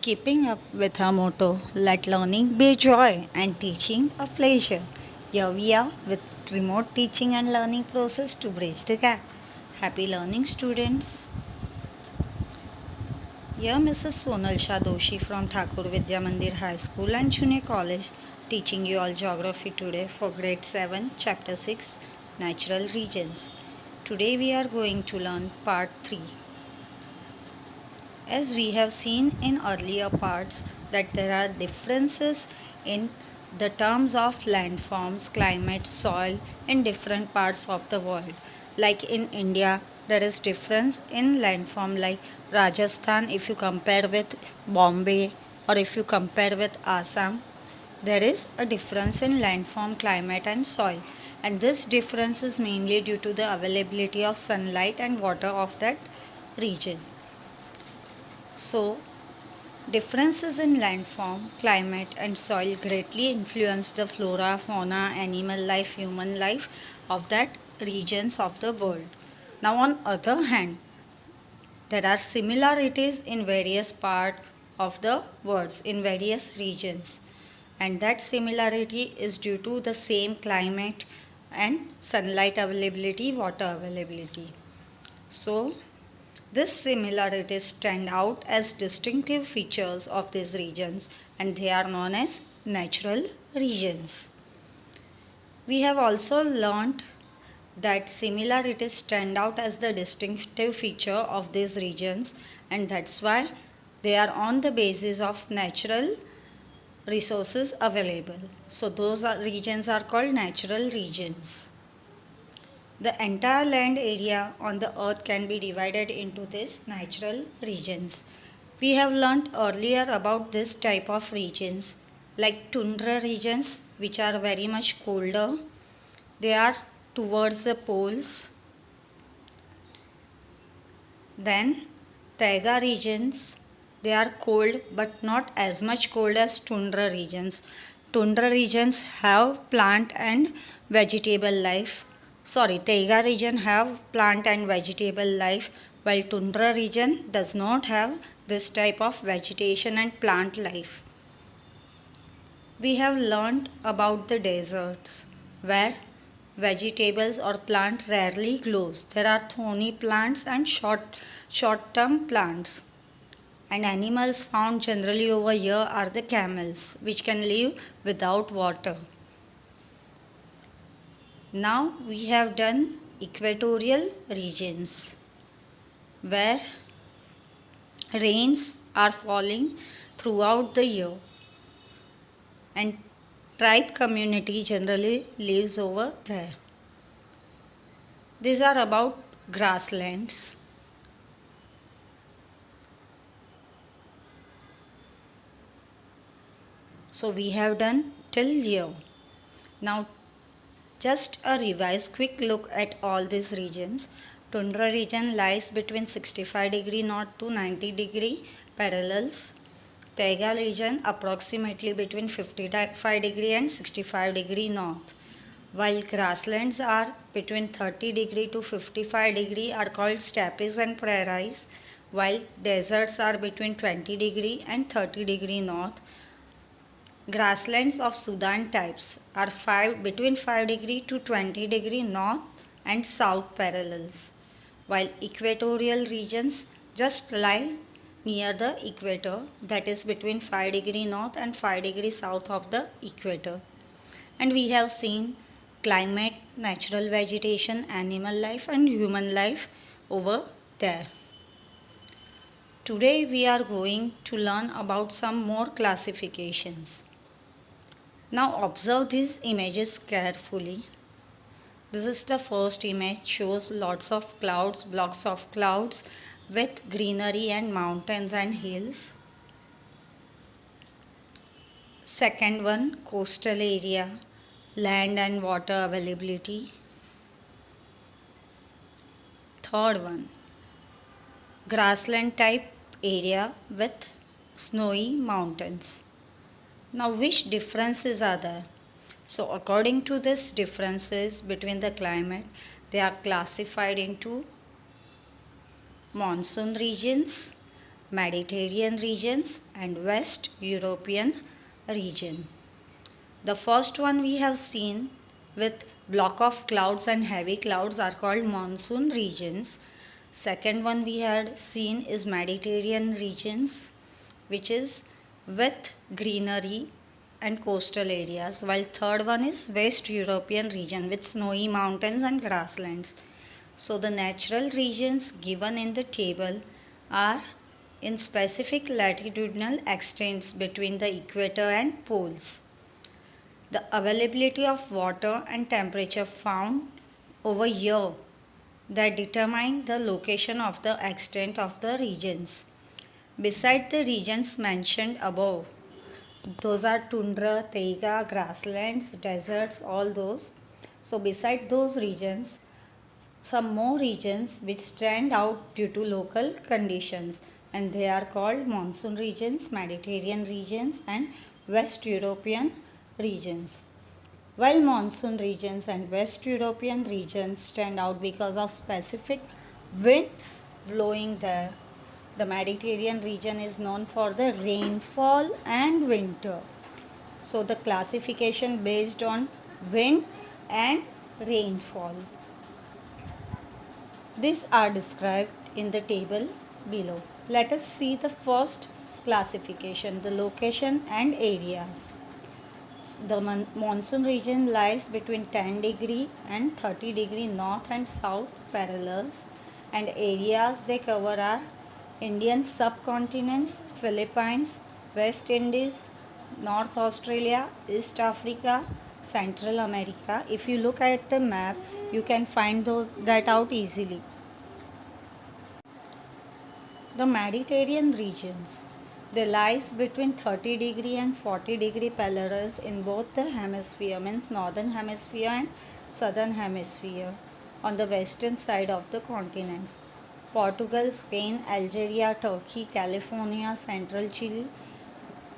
Keeping up with our motto, let learning be joy and teaching a pleasure. Here we are with remote teaching and learning process to bridge the gap. Happy learning, students. Here Mrs. Sonal Shah Doshi from Thakur Vidya Mandir High School and Junior College teaching you all geography today for grade 7, chapter 6, natural regions. Today we are going to learn part 3. As we have seen in earlier parts that there are differences in the terms of landforms, climate, soil in different parts of the world. Like in India, there is difference in landform like Rajasthan if you compare with Bombay or if you compare with Assam. There is a difference in landform, climate and soil, and this difference is mainly due to the availability of sunlight and water of that region. So, differences in landform, climate, and soil greatly influence the flora, fauna, animal life, human life of that regions of the world. Now, on other hand, there are similarities in various parts of the world, in various regions, and that similarity is due to the same climate and sunlight availability, water availability. So, these similarities stand out as distinctive features of these regions and they are known as natural regions. We have also learnt that similarities stand out as the distinctive feature of these regions and that's why they are on the basis of natural resources available. So those regions are called natural regions. The entire land area on the earth can be divided into these natural regions. We have learnt earlier about this type of regions like tundra regions which are very much colder. They are towards the poles. Then taiga regions, they are cold but not as much cold as tundra regions. Tundra regions have plant and vegetable life. Taiga region have plant and vegetable life while tundra region does not have this type of vegetation and plant life. We have learned about the deserts where vegetables or plant rarely grows. There are thorny plants and short-term plants. And animals found generally over here are the camels which can live without water. Now we have done equatorial regions where rains are falling throughout the year and tribe community generally lives over there. These are about grasslands. So we have done till here. Now just a revise quick look at all these regions. Tundra region lies between 65° north to 90° parallels. Taiga region approximately between 55° and 65° north. While grasslands are between 30° to 55° are called steppes and prairies, while deserts are between 20° and 30° north. Grasslands of Sudan types are between 5° to 20° north and south parallels, while equatorial regions just lie near the equator, that is between 5° north and 5° south of the equator. And we have seen climate, natural vegetation, animal life and human life over there. Today we are going to learn about some more classifications. Now observe these images carefully. This is the first image, shows lots of clouds, blocks of clouds with greenery and mountains and hills. Second one, coastal area, land and water availability. Third one, grassland type area with snowy mountains. Now which differences are there? So according to this differences between the climate, they are classified into monsoon regions, Mediterranean regions and West European region. The first one we have seen with block of clouds and heavy clouds are called monsoon regions. Second one we had seen is Mediterranean regions, which is with greenery and coastal areas, while third one is West European region with snowy mountains and grasslands. So the natural regions given in the table are in specific latitudinal extents between the equator and poles. The availability of water and temperature found over here that determine the location of the extent of the regions. Beside the regions mentioned above, those are tundra, taiga, grasslands, deserts, all those. So beside those regions, some more regions which stand out due to local conditions, and they are called monsoon regions, Mediterranean regions and West European regions. While monsoon regions and West European regions stand out because of specific winds blowing there, the Mediterranean region is known for the rainfall and winter. So the classification based on wind and rainfall. These are described in the table below. Let us see the first classification, the location and areas. The monsoon region lies between 10 degree and 30 degree north and south parallels, and areas they cover are Indian subcontinents, Philippines, West Indies, North Australia, East Africa, Central America. If you look at the map, you can find that out easily. The Mediterranean regions. They lies between 30 degree and 40 degree parallels in both the hemisphere, means northern hemisphere and southern hemisphere, on the western side of the continents. Portugal, Spain, Algeria, Turkey, California, Central Chile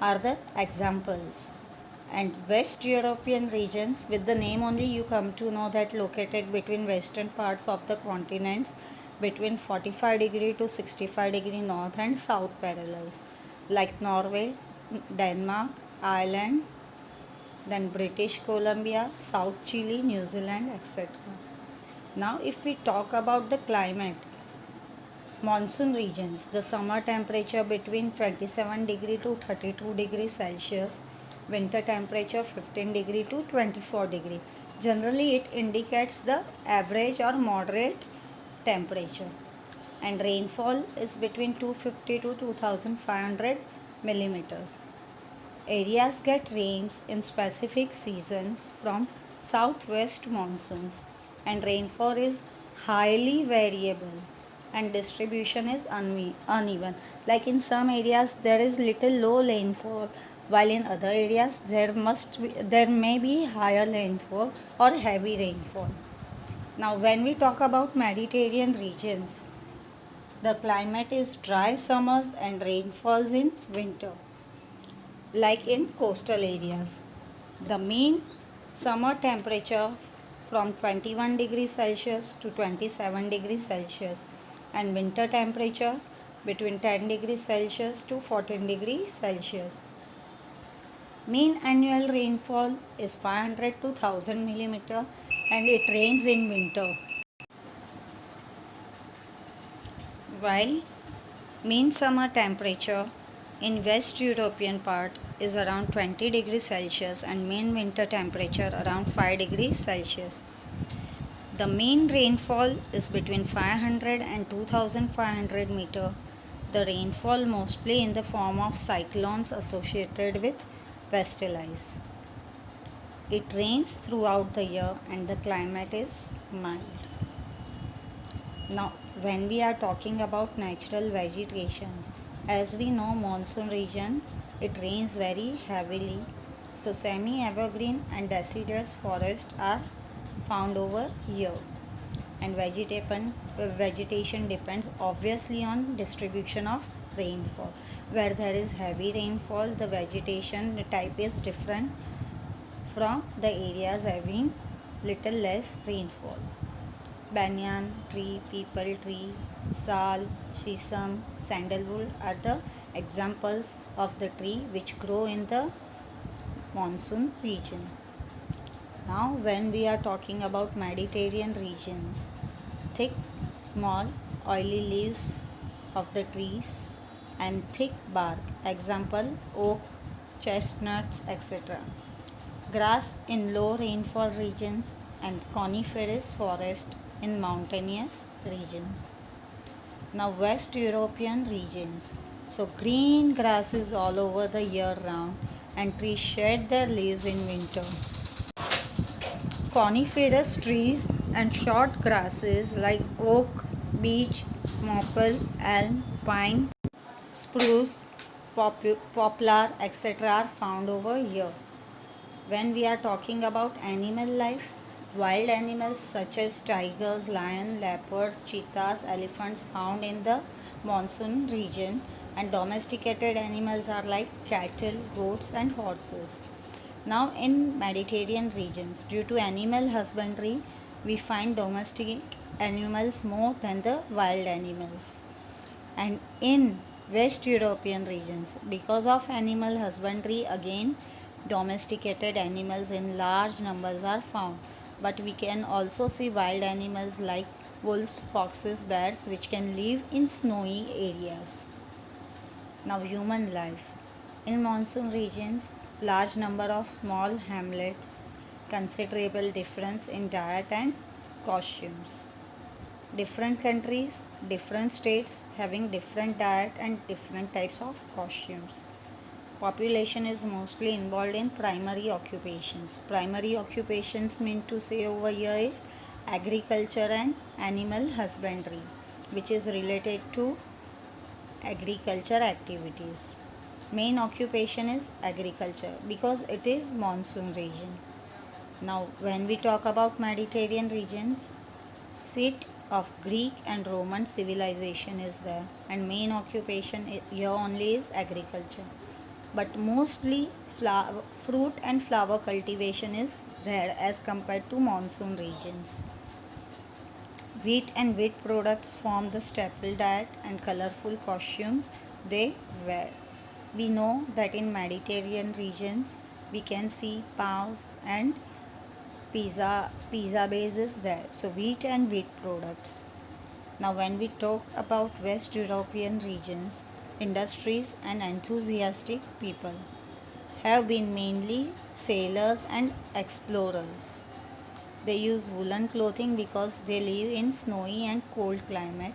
are the examples. And West European regions, with the name only you come to know that located between western parts of the continents between 45 degree to 65 degree north and south parallels, like Norway, Denmark, Ireland, then British Columbia, South Chile, New Zealand, etc. Now if we talk about the climate, monsoon regions, the summer temperature between 27 degree to 32 degree Celsius, winter temperature 15 degree to 24 degree. Generally it indicates the average or moderate temperature, and rainfall is between 250 to 2500 millimeters. Areas get rains in specific seasons from southwest monsoons, and rainfall is highly variable and distribution is uneven. Like in some areas there is little low rainfall, while in other areas there may be higher rainfall or heavy rainfall. Now when we talk about Mediterranean regions, the climate is dry summers and rainfalls in winter, like in coastal areas. The mean summer temperature from 21 degrees Celsius to 27 degrees Celsius, and winter temperature between 10 degrees Celsius to 14 degrees Celsius. Mean annual rainfall is 500 to 1000 millimeter, and it rains in winter. While mean summer temperature in West European part is around 20 degrees Celsius and mean winter temperature around 5 degrees Celsius. The mean rainfall is between 500 and 2500 meter. The rainfall mostly in the form of cyclones associated with vestal ice. It rains throughout the year and the climate is mild. Now when we are talking about natural vegetations, as we know monsoon region, it rains very heavily, so semi-evergreen and deciduous forests are found over here, and vegetation depends obviously on distribution of rainfall. Where there is heavy rainfall, the vegetation type is different from the areas having little less rainfall. banyan tree, peepal tree, sal, sesame, sandalwood are the examples of the tree which grow in the monsoon region. Now, when we are talking about Mediterranean regions, thick, small, oily leaves of the trees and thick bark, example oak, chestnuts, etc. Grass in low rainfall regions and coniferous forest in mountainous regions. Now, West European regions. So, green grasses all over the year round and trees shed their leaves in winter. Coniferous trees and short grasses like oak, beech, maple, elm, pine, spruce, poplar, etc. are found over here. When we are talking about animal life, wild animals such as tigers, lions, leopards, cheetahs, elephants found in the monsoon region, and domesticated animals are like cattle, goats and horses. Now in Mediterranean regions, due to animal husbandry, we find domestic animals more than the wild animals. And in West European regions, because of animal husbandry, again domesticated animals in large numbers are found. But we can also see wild animals like wolves, foxes, bears which can live in snowy areas. Now human life. In monsoon regions, large number of small hamlets, considerable difference in diet and costumes. Different countries, different states having different diet and different types of costumes. Population is mostly involved in primary occupations. Primary occupations mean to say over here is agriculture and animal husbandry, which is related to agriculture activities. Main occupation is agriculture because it is monsoon region. Now when we talk about Mediterranean regions, seat of Greek and Roman civilization is there and main occupation here only is agriculture. But mostly fruit and flower cultivation is there as compared to monsoon regions. Wheat and wheat products form the staple diet and colorful costumes they wear. We know that in Mediterranean regions we can see paos and pizza base is there. So wheat and wheat products. Now when we talk about West European regions, industries and enthusiastic people have been mainly sailors and explorers. They use woolen clothing because they live in snowy and cold climate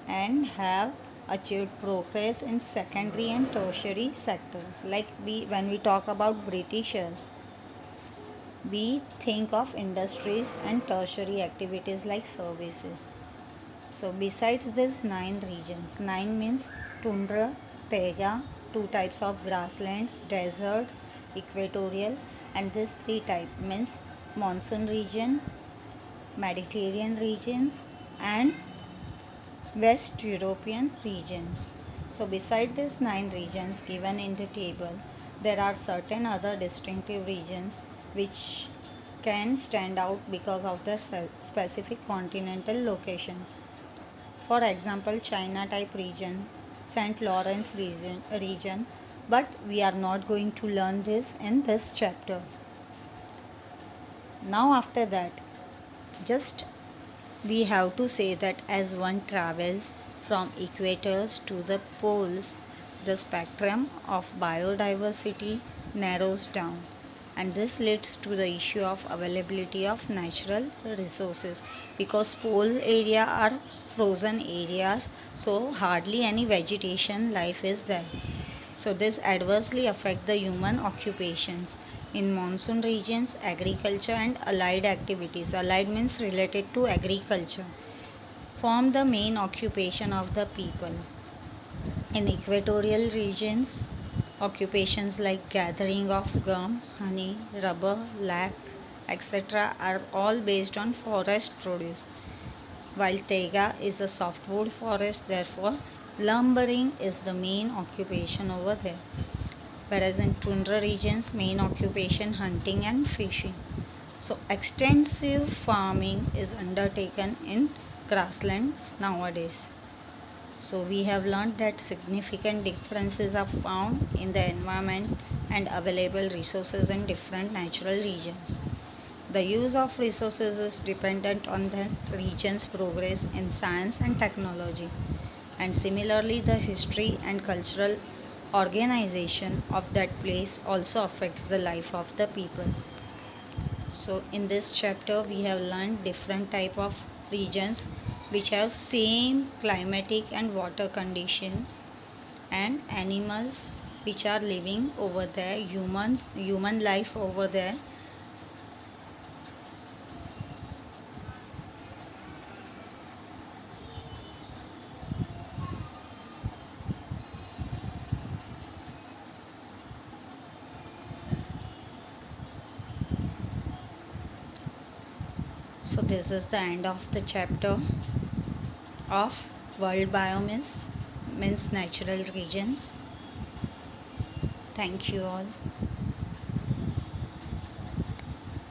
and have achieved progress in secondary and tertiary sectors. Like when we talk about Britishers, we think of industries and tertiary activities like services. So besides these 9 regions, 9 means tundra, taiga, 2 types of grasslands, deserts, equatorial, and these 3 type means monsoon region, Mediterranean regions and West European regions. So beside these 9 regions given in the table, there are certain other distinctive regions which can stand out because of their specific continental locations. For example, China type region, St. Lawrence region, but we are not going to learn this in this chapter. Now after that, just we have to say that as one travels from equators to the poles, the spectrum of biodiversity narrows down, and this leads to the issue of availability of natural resources because pole area are frozen areas, so hardly any vegetation life is there. So this adversely affect the human occupations. In monsoon regions, agriculture and allied activities, allied means related to agriculture, form the main occupation of the people. In equatorial regions, occupations like gathering of gum, honey, rubber, lac, etc. are all based on forest produce. While taiga is a softwood forest, therefore lumbering is the main occupation over there. Whereas in tundra regions, main occupation hunting and fishing. So extensive farming is undertaken in grasslands nowadays. So we have learned that significant differences are found in the environment and available resources in different natural regions. The use of resources is dependent on the region's progress in science and technology, and similarly, the history and cultural organization of that place also affects the life of the people. So in this chapter we have learned different type of regions which have same climatic and water conditions, and animals which are living over there, human life over there. So this is the end of the chapter of world biomes, means natural regions. Thank you all.